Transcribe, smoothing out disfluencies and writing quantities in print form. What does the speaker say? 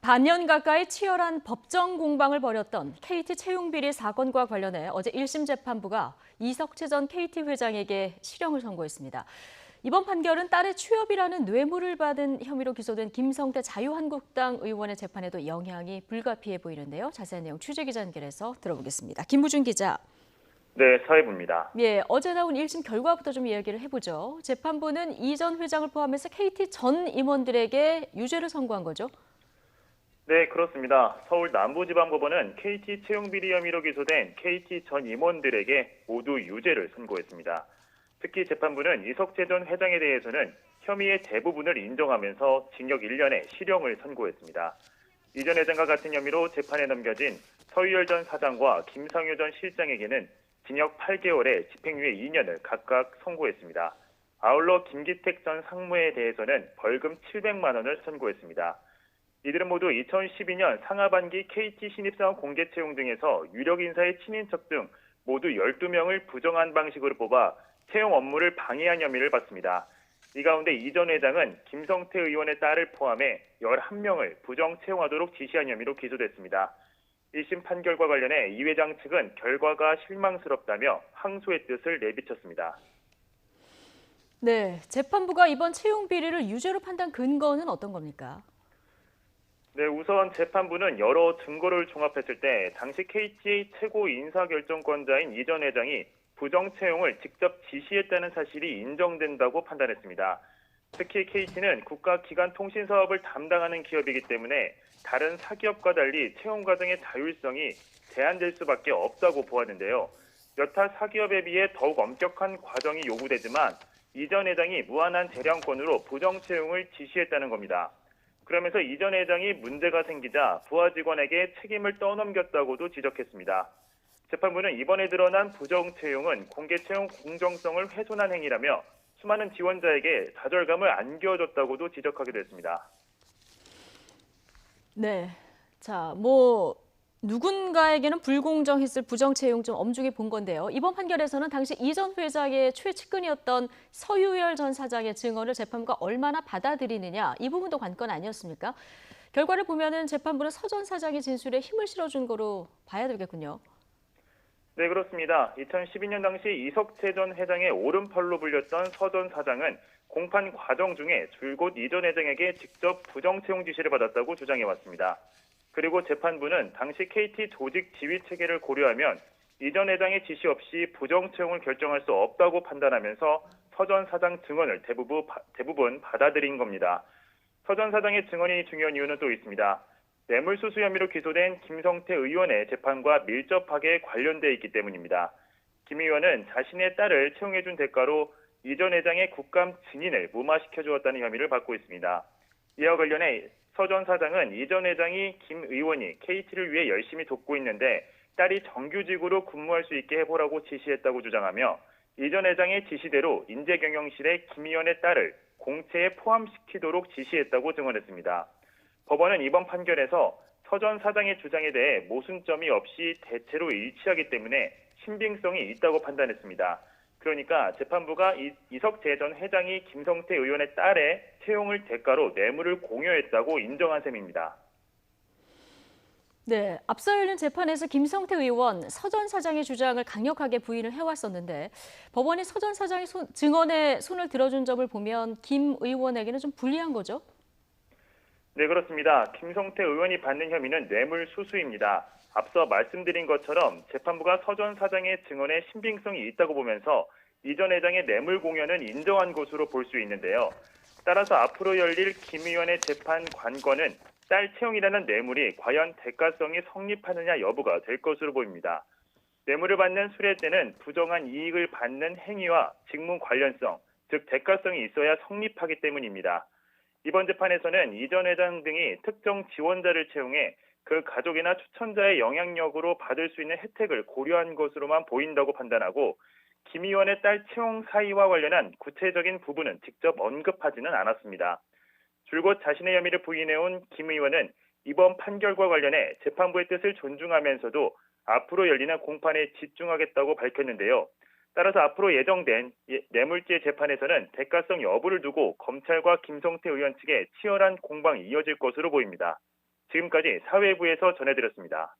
반년 가까이 치열한 법정 공방을 벌였던 KT 채용비리 사건과 관련해 어제 1심 재판부가 이석채 전 KT 회장에게 실형을 선고했습니다. 이번 판결은 딸의 취업이라는 뇌물을 받은 혐의로 기소된 김성태 자유한국당 의원의 재판에도 영향이 불가피해 보이는데요. 자세한 내용 취재기자 연결해서 들어보겠습니다. 김무준 기자. 네, 사회부입니다. 어제 나온 1심 결과부터 좀 이야기를 해보죠. 재판부는 이 전 회장을 포함해서 KT 전 임원들에게 유죄를 선고한 거죠? 네, 그렇습니다. 서울 남부지방법원은 KT 채용비리 혐의로 기소된 KT 전 임원들에게 모두 유죄를 선고했습니다. 특히 재판부는 이석채 전 회장에 대해서는 혐의의 대부분을 인정하면서 징역 1년의 실형을 선고했습니다. 이 전 회장과 같은 혐의로 재판에 넘겨진 서유열 전 사장과 김상효 전 실장에게는 징역 8개월에 집행유예 2년을 각각 선고했습니다. 아울러 김기택 전 상무에 대해서는 벌금 700만 원을 선고했습니다. 이들은 모두 2012년 상하반기 KT 신입사원 공개 채용 등에서 유력 인사의 친인척 등 모두 12명을 부정한 방식으로 뽑아 채용 업무를 방해한 혐의를 받습니다. 이 가운데 이 전 회장은 김성태 의원의 딸을 포함해 11명을 부정 채용하도록 지시한 혐의로 기소됐습니다. 1심 판결과 관련해 이 회장 측은 결과가 실망스럽다며 항소의 뜻을 내비쳤습니다. 네, 재판부가 이번 채용 비리를 유죄로 판단 근거는 어떤 겁니까? 네, 우선 재판부는 여러 증거를 종합했을 때 당시 KT 최고 인사결정권자인 이 전 회장이 부정 채용을 직접 지시했다는 사실이 인정된다고 판단했습니다. 특히 KT는 국가기관 통신 사업을 담당하는 기업이기 때문에 다른 사기업과 달리 채용 과정의 자율성이 제한될 수밖에 없다고 보았는데요. 여타 사기업에 비해 더욱 엄격한 과정이 요구되지만 이 전 회장이 무한한 재량권으로 부정 채용을 지시했다는 겁니다. 그러면서 이 전 회장이 문제가 생기자 부하 직원에게 책임을 떠넘겼다고도 지적했습니다. 재판부는 이번에 드러난 부정 채용은 공개 채용 공정성을 훼손한 행위라며 수많은 지원자에게 좌절감을 안겨줬다고도 지적하기도 했습니다. 네, 누군가에게는 불공정했을 부정 채용 좀 엄중히 본 건데요. 이번 판결에서는 당시 이 전 회장의 최측근이었던 서유열 전 사장의 증언을 재판부가 얼마나 받아들이느냐, 이 부분도 관건 아니었습니까? 결과를 보면은 재판부는 서 전 사장의 진술에 힘을 실어준 거로 봐야 되겠군요. 네, 그렇습니다. 2012년 당시 이석채 전 회장의 오른팔로 불렸던 서 전 사장은 공판 과정 중에 줄곧 이 전 회장에게 직접 부정 채용 지시를 받았다고 주장해왔습니다. 그리고 재판부는 당시 KT 조직 지휘 체계를 고려하면 이 전 회장의 지시 없이 부정 채용을 결정할 수 없다고 판단하면서 서 전 사장 증언을 대부분 받아들인 겁니다. 서 전 사장의 증언이 중요한 이유는 또 있습니다. 뇌물수수 혐의로 기소된 김성태 의원의 재판과 밀접하게 관련돼 있기 때문입니다. 김 의원은 자신의 딸을 채용해준 대가로 이 전 회장의 국감 증인을 무마시켜 주었다는 혐의를 받고 있습니다. 이와 관련해 서 전 사장은 이 전 회장이 김 의원이 KT를 위해 열심히 돕고 있는데 딸이 정규직으로 근무할 수 있게 해보라고 지시했다고 주장하며 이 전 회장의 지시대로 인재경영실에 김 의원의 딸을 공채에 포함시키도록 지시했다고 증언했습니다. 법원은 이번 판결에서 서 전 사장의 주장에 대해 모순점이 없이 대체로 일치하기 때문에 신빙성이 있다고 판단했습니다. 그러니까 재판부가 이석채 전 회장이 김성태 의원의 딸의 채용을 대가로 뇌물을 공여했다고 인정한 셈입니다. 네, 앞서 열린 재판에서 김성태 의원, 서 전 사장의 주장을 강력하게 부인을 해왔었는데 법원이 서 전 사장의 증언에 손을 들어준 점을 보면 김 의원에게는 좀 불리한 거죠? 네, 그렇습니다. 김성태 의원이 받는 혐의는 뇌물수수입니다. 앞서 말씀드린 것처럼 재판부가 서 전 사장의 증언에 신빙성이 있다고 보면서 이 전 회장의 뇌물 공여는 인정한 것으로 볼 수 있는데요. 따라서 앞으로 열릴 김 의원의 재판 관건은 딸 채용이라는 뇌물이 과연 대가성이 성립하느냐 여부가 될 것으로 보입니다. 뇌물을 받는 수뢰 때는 부정한 이익을 받는 행위와 직무 관련성, 즉 대가성이 있어야 성립하기 때문입니다. 이번 재판에서는 이 전 회장 등이 특정 지원자를 채용해 그 가족이나 추천자의 영향력으로 받을 수 있는 혜택을 고려한 것으로만 보인다고 판단하고 김 의원의 딸 채용 사의와 관련한 구체적인 부분은 직접 언급하지는 않았습니다. 줄곧 자신의 혐의를 부인해온 김 의원은 이번 판결과 관련해 재판부의 뜻을 존중하면서도 앞으로 열리는 공판에 집중하겠다고 밝혔는데요. 따라서 앞으로 예정된 뇌물죄 재판에서는 대가성 여부를 두고 검찰과 김성태 의원 측의 치열한 공방이 이어질 것으로 보입니다. 지금까지 사회부에서 전해드렸습니다.